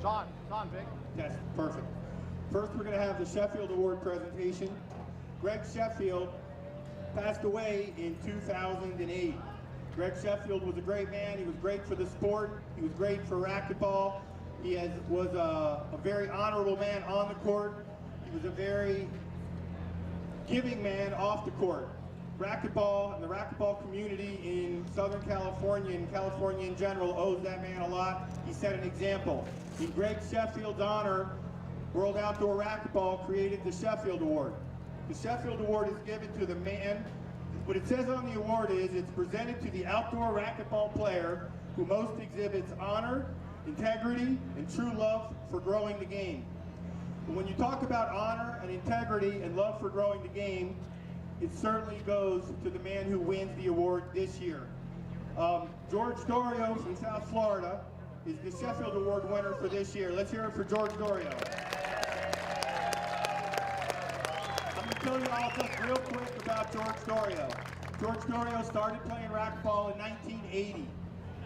It's on, Vic. Yes, perfect. First, we're going to have the Sheffield Award presentation. Greg Sheffield passed away in 2008. Greg Sheffield was a great man. He was great for the sport. He was great for racquetball. He was a very honorable man on the court. He was a very giving man off the court. Racquetball and the racquetball community in Southern California and California in general owes that man a lot. He set an example. In Greg Sheffield's honor, World Outdoor Racquetball created the Sheffield Award. The Sheffield Award is given to the man. What it says on the award is it's presented to the outdoor racquetball player who most exhibits honor, integrity, and true love for growing the game. But when you talk about honor and integrity and love for growing the game, it certainly goes to the man who wins the award this year. George Dorio from South Florida is the Sheffield Award winner for this year. Let's hear it for George Dorio. I'm going to tell you all just real quick about George Dorio. George Dorio started playing racquetball in 1980.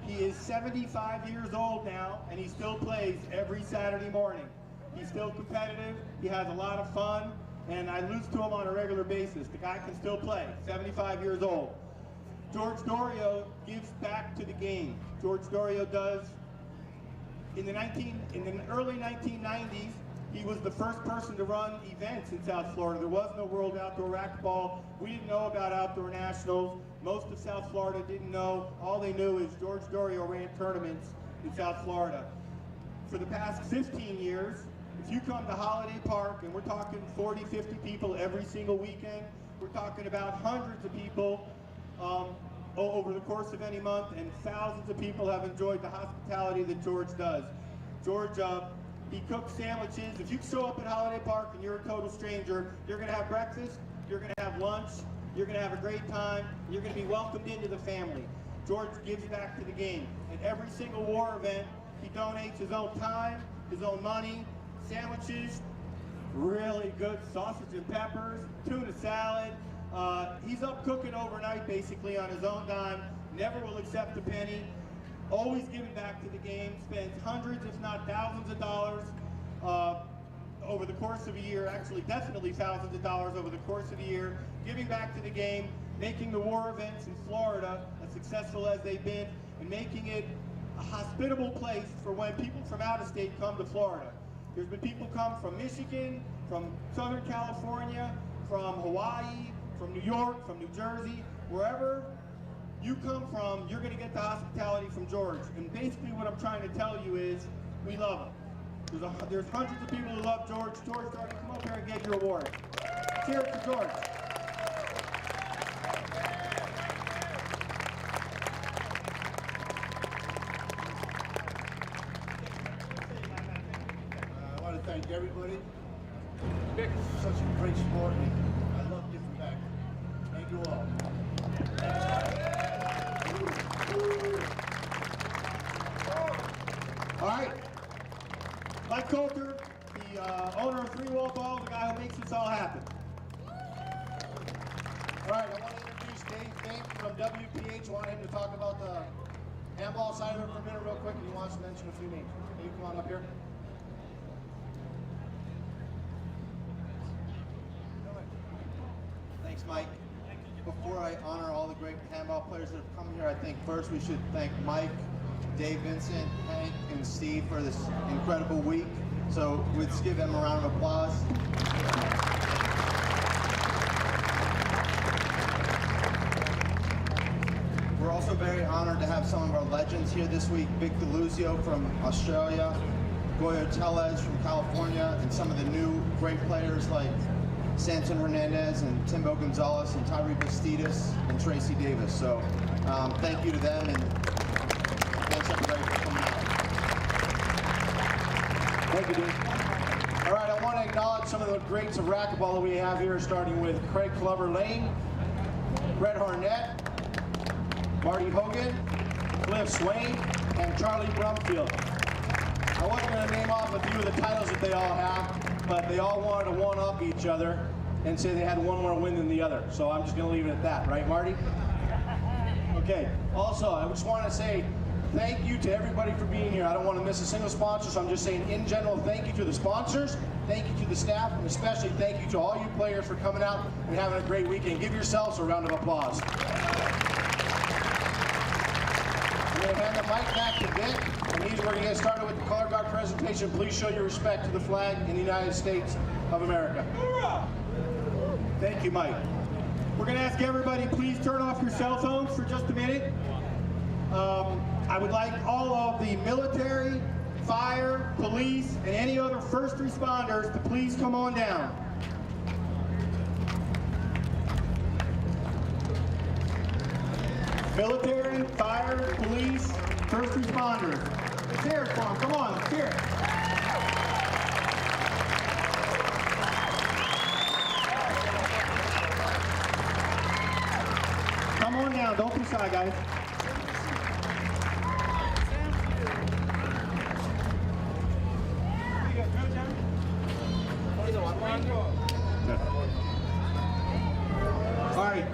He is 75 years old now, and he still plays every Saturday morning. He's still competitive, he has a lot of fun, and I lose to him on a regular basis. The guy can still play, 75 years old. George Dorio gives back to the game. George Dorio does, in the early 1990s, he was the first person to run events in South Florida. There was no World Outdoor Racquetball. We didn't know about Outdoor Nationals. Most of South Florida didn't know. All they knew is George Dorio ran tournaments in South Florida. For the past 15 years, if you come to Holiday Park, and we're talking 40, 50 people every single weekend, we're talking about hundreds of people over the course of any month, and thousands of people have enjoyed the hospitality that George does. George, he cooks sandwiches. If you show up at Holiday Park and you're a total stranger, you're going to have breakfast, you're going to have lunch, you're going to have a great time, you're going to be welcomed into the family. George gives back to the game. At every single war event, he donates his own time, his own money, sandwiches, really good sausage and peppers, tuna salad. He's up cooking overnight basically on his own dime, never will accept a penny, always giving back to the game, spends hundreds if not thousands of dollars over the course of a year, actually definitely thousands of dollars over the course of a year, giving back to the game, making the war events in Florida as successful as they've been, and making it a hospitable place for when people from out of state come to Florida. There's been people come from Michigan, from Southern California, from Hawaii, from New York, from New Jersey, wherever you come from, you're going to get the hospitality from George. And basically what I'm trying to tell you is, we love him. There's hundreds of people who love George. George, come up here and get your award. Cheers to George. I want to thank everybody. Such a great sport. I love giving back. Thank you all. All right. Mike Coulter, the owner of Three Wall Ball, the guy who makes this all happen. All right, I want to introduce Dave Fink from WPH. I want him to talk about the handball side of it for a minute real quick, and he wants to mention a few names. Dave, come on up here. Thanks, Mike. Before I honor all the great handball players that have come here, I think first we should thank Mike, Dave, Vincent, Hank, and Steve for this incredible week. So let's give them a round of applause. We're also very honored to have some of our legends here this week. Vic DeLuzio from Australia, Goyo Tellez from California, and some of the new great players like Santon Hernandez and Timbo Gonzalez and Tyree Bastidas and Tracy Davis. So thank you to them, and thanks everybody for coming out. Thank you, Dave. All right, I want to acknowledge some of the greats of racquetball that we have here, starting with Craig Clover Lane, Brett Harnett, Marty Hogan, Cliff Swain, and Charlie Brumfield. I wasn't going to name off a few of the titles that they all have, but they all wanted to one-up each other and say they had one more win than the other. So I'm just going to leave it at that, right, Marty? Okay. Also, I just want to say thank you to everybody for being here. I don't want to miss a single sponsor, so I'm just saying in general, thank you to the sponsors, thank you to the staff, and especially thank you to all you players for coming out and having a great weekend. Give yourselves a round of applause. I'm going to hand the mic back to Vic, and we're going to get started with the color guard presentation. Please show your respect to the flag in the United States of America. Thank you, Mike. We're going to ask everybody, please turn off your cell phones for just a minute. I would like all of the military, fire, police, and any other first responders to please come on down. Military, fire, police, first responders. Let's hear it for them. Come on, let's hear it. Come on down, don't be shy, guys. All right,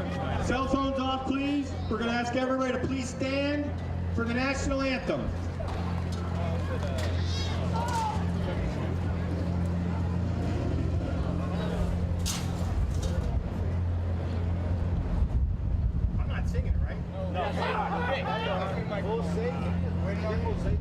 cell phones off, please. We're going to ask everybody to please stand for the national anthem. I'm not singing it, right? No. We'll sing it. We'll sing it.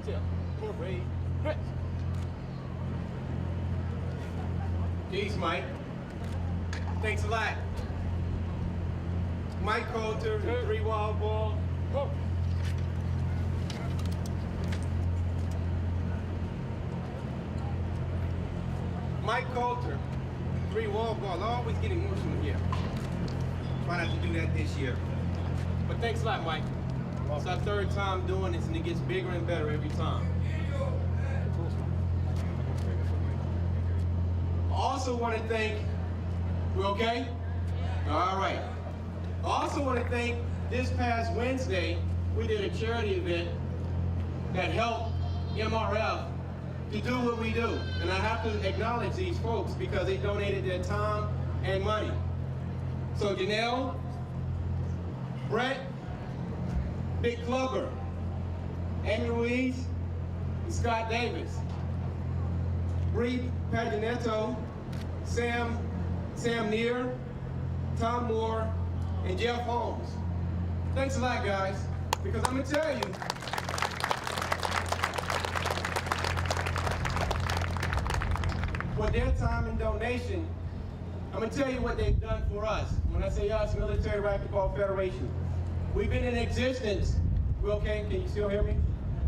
Hotel. Incorporated. Chris. Jeez, Mike. Thanks a lot. Mike Coulter, three-wall ball. Go. Mike Coulter, three-wall ball. Always get emotional here. Try not to do that this year. But thanks a lot, Mike. It's our third time doing this, and it gets bigger and better every time. I also want to thank, we okay? All right. I also want to thank, this past Wednesday, we did a charity event that helped MRF to do what we do. And I have to acknowledge these folks because they donated their time and money. So Janelle, Brett, Big Clubber, Amy Ruiz, and Scott Davis, Bree Paginetto, Sam Neer, Tom Moore, and Jeff Holmes. Thanks a lot, guys, because I'm gonna tell you, with their time and donation, I'm gonna tell you what they've done for us. When I say us, Military Racquetball Federation. We've been in existence, we okay? Can you still hear me?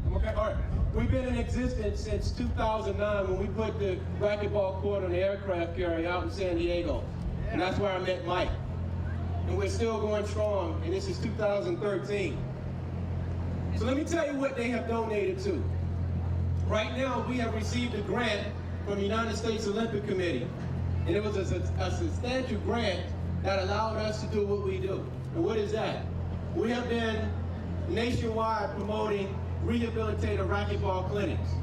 I'm okay, all right. We've been in existence since 2009 when we put the racquetball court on the aircraft carrier out in San Diego. And that's where I met Mike. And we're still going strong, and this is 2013. So let me tell you what they have donated to. Right now, we have received a grant from the United States Olympic Committee. And it was a substantial grant that allowed us to do what we do. And what is that? We have been nationwide promoting rehabilitative racquetball clinics.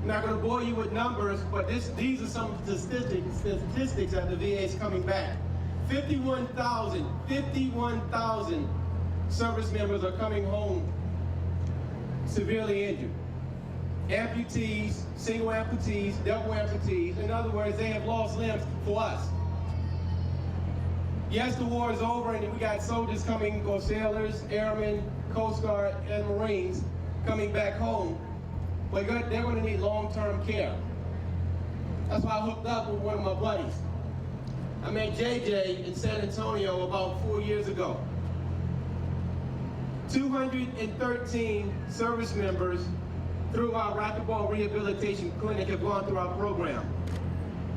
I'm not going to bore you with numbers, but these are some statistics that the VA is coming back. 51,000 service members are coming home severely injured. Amputees, single amputees, double amputees. In other words, they have lost limbs for us. Yes, the war is over and we got soldiers coming, or sailors, airmen, Coast Guard, and Marines coming back home, but they're going to need long-term care. That's why I hooked up with one of my buddies. I met JJ in San Antonio about 4 years ago. 213 service members through our racquetball rehabilitation clinic have gone through our program.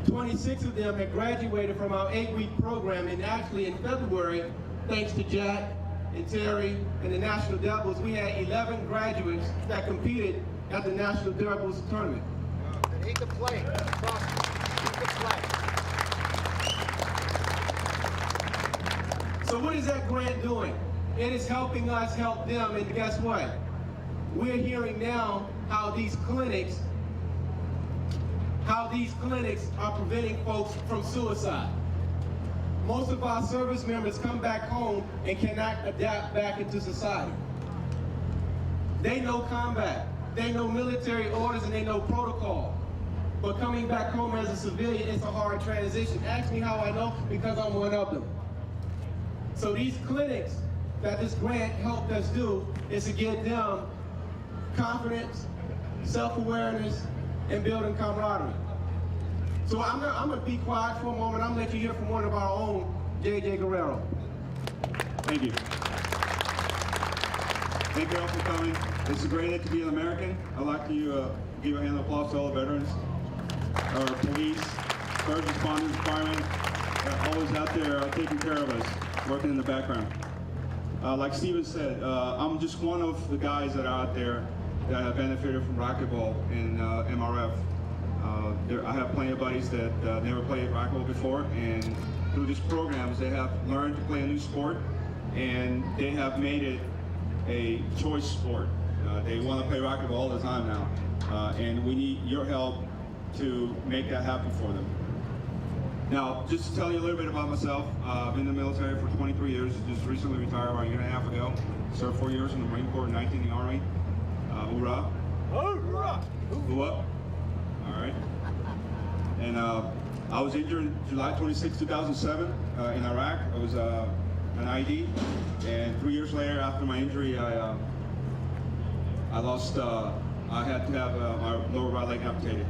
26 of them have graduated from our 8-week program, and actually in February, thanks to Jack and Terry and the National Doubles, we had 11 graduates that competed at the National Doubles tournament. He could play. Trust me. He could play. So what is that grant doing? It is helping us help them, and guess what? We're hearing now how these clinics are preventing folks from suicide. Most of our service members come back home and cannot adapt back into society. They know combat, they know military orders, and they know protocol. But coming back home as a civilian, it's a hard transition. Ask me how I know, because I'm one of them. So these clinics that this grant helped us do is to give them confidence, self-awareness, and building camaraderie. So I'm gonna be quiet for a moment. I'm gonna let you hear from one of our own, JJ Guerrero. Thank you. Thank you all for coming. It's a great day to be an American. I'd like to give a hand of applause to all the veterans, our police, first responders, firemen, always out there taking care of us, working in the background. Like Steven said, I'm just one of the guys that are out there that have benefited from racquetball in MRF. I have plenty of buddies that never played racquetball before, and through these programs they have learned to play a new sport, and they have made it a choice sport. They want to play racquetball all the time now, and we need your help to make that happen for them. Now, just to tell you a little bit about myself, I've been in the military for 23 years, just recently retired about a year and a half ago. Served 4 years in the Marine Corps, 19 in the Army. Hoorah. Hoorah! Who up? All right. And I was injured on July 26, 2007 in Iraq. I was an ID, and 3 years later after my injury, I lost I had to have my lower right leg amputated.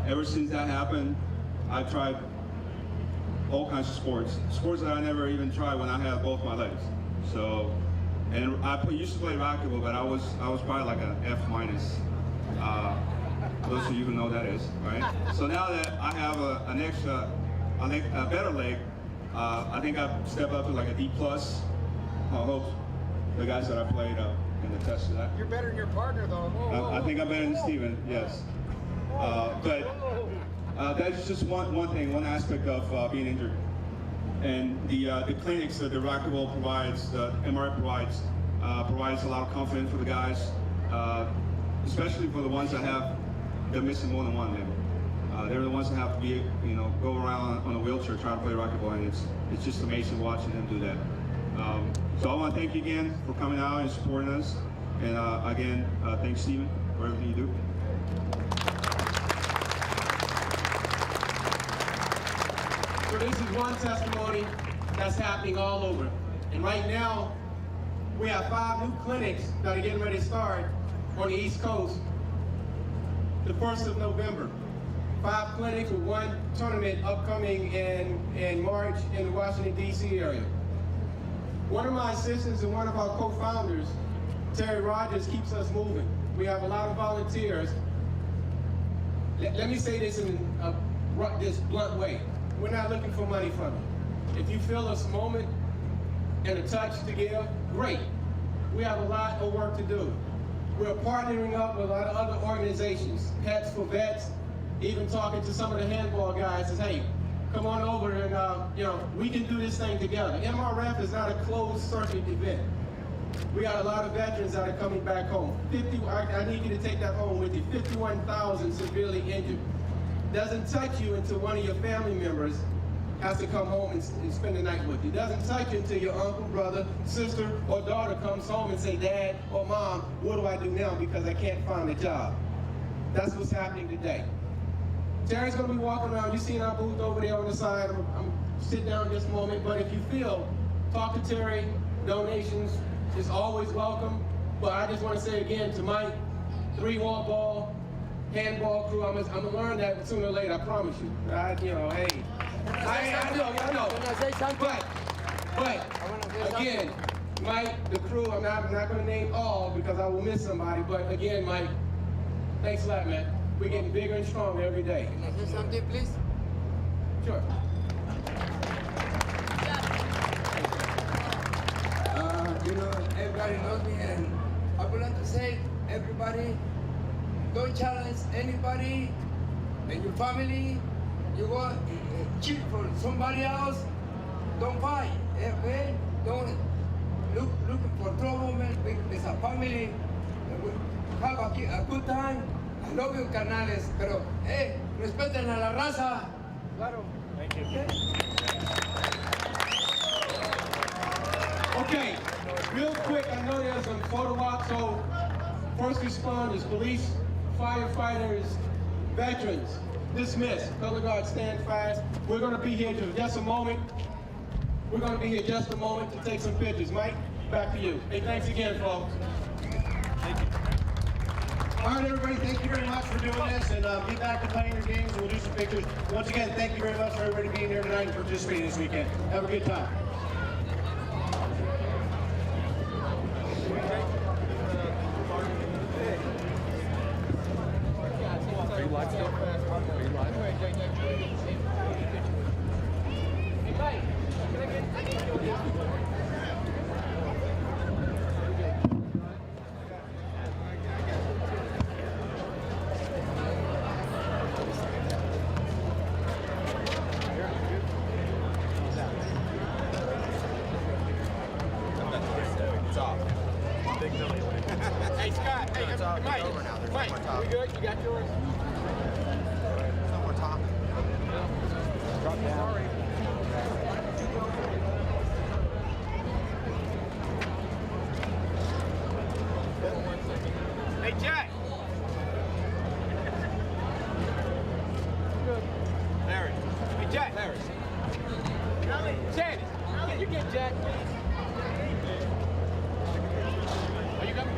Ever since that happened, I've tried all kinds of sports that I never even tried when I had both my legs. So, and I used to play racquetball, but I was probably like an F minus. Those of you who know what that is, right? So now that I have a better leg, I think I've stepped up to like a D plus. I hope the guys that I played can attest to that. You're better than your partner, though. I think I'm better than Steven, yes. But that's just one thing, one aspect of being injured. And the clinics that the racquetball provides, the MRI provides a lot of confidence for the guys, especially for the ones that have, they're missing more than one limb. They're the ones that have to be, go around on a wheelchair trying to play racquetball, and it's just amazing watching them do that. So I want to thank you again for coming out and supporting us. And again, thanks, Steven, for everything you do. So this is one testimony that's happening all over. And right now, we have 5 new clinics that are getting ready to start on the East Coast the 1st of November. 5 clinics with 1 tournament upcoming in March in the Washington, D.C. area. One of my assistants and one of our co-founders, Terry Rogers, keeps us moving. We have a lot of volunteers. Let me say this in this blunt way. We're not looking for money from you. If you feel a moment and a touch to give, great. We have a lot of work to do. We're partnering up with a lot of other organizations, Pets for Vets, even talking to some of the handball guys, says, hey, come on over and we can do this thing together. MRF is not a closed circuit event. We got a lot of veterans that are coming back home. I need you to take that home with you. 51,000 severely injured. Doesn't touch you until one of your family members has to come home and spend the night with you. Doesn't touch you until your uncle, brother, sister, or daughter comes home and say, Dad or Mom, what do I do now because I can't find a job? That's what's happening today. Terry's gonna be walking around. You see our booth over there on the side. I'm sit down just a moment, but if you feel, talk to Terry. Donations is always welcome. But I just want to say again to Mike, 3-wall ball, handball crew, I'm gonna learn that sooner or later, I promise you. I know. But again, Mike, the crew, I'm not gonna name all because I will miss somebody, but again, Mike, thanks a lot, man. We're getting bigger and stronger every day. Can I say something, please? Sure. Everybody knows me, and I would like to say, everybody, don't challenge anybody in your family. You go cheat for somebody else. Don't fight, okay? Don't looking for trouble, man. It's a family. Have a good time. I love you, carnales, pero, respeten a la raza. Claro. Thank you. Okay, real quick, I know there's some photo ops, so first responders, police, firefighters, veterans, dismissed. Color guard, stand fast. We're gonna be here just a moment. We're gonna be here just a moment to take some pictures. Mike, back to you. Hey, thanks again, folks. Thank you. All right, everybody, thank you very much for doing this, and be back to playing your games, and we'll do some pictures. Once again, thank you very much for everybody being here tonight and participating this weekend. Have a good time. Are you live still? Are you live? Hey, Mike, can I get Hey, Scott. Hey, Mike, we good? You got yours? No more talking. Drop down. Sorry. Hey, Jack. Good. Larry. Hey, Jack. Larry. Sandy, can you get Jack, please? Are you coming?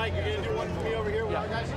Mike, you're gonna do one for me over here with our guys?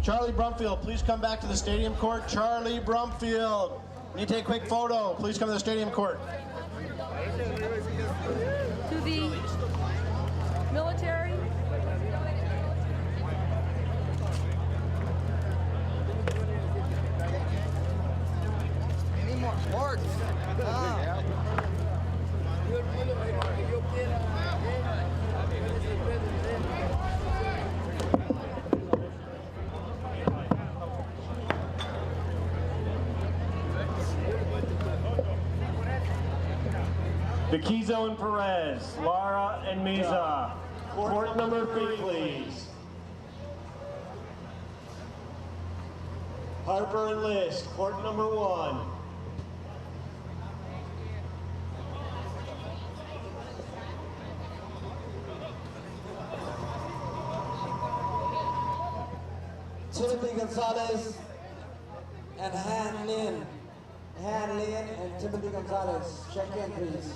Charlie Brumfield, please come back to the stadium court. Charlie Brumfield, we need to take a quick photo. Please come to the stadium court. To the military. Any more sports? Bequizo and Perez, Lara and Miza. Court number 3, please. Harper and List, court number 1. Timothy Gonzalez and Han Lin. Han Lin and Timothy Gonzalez. Check in, please.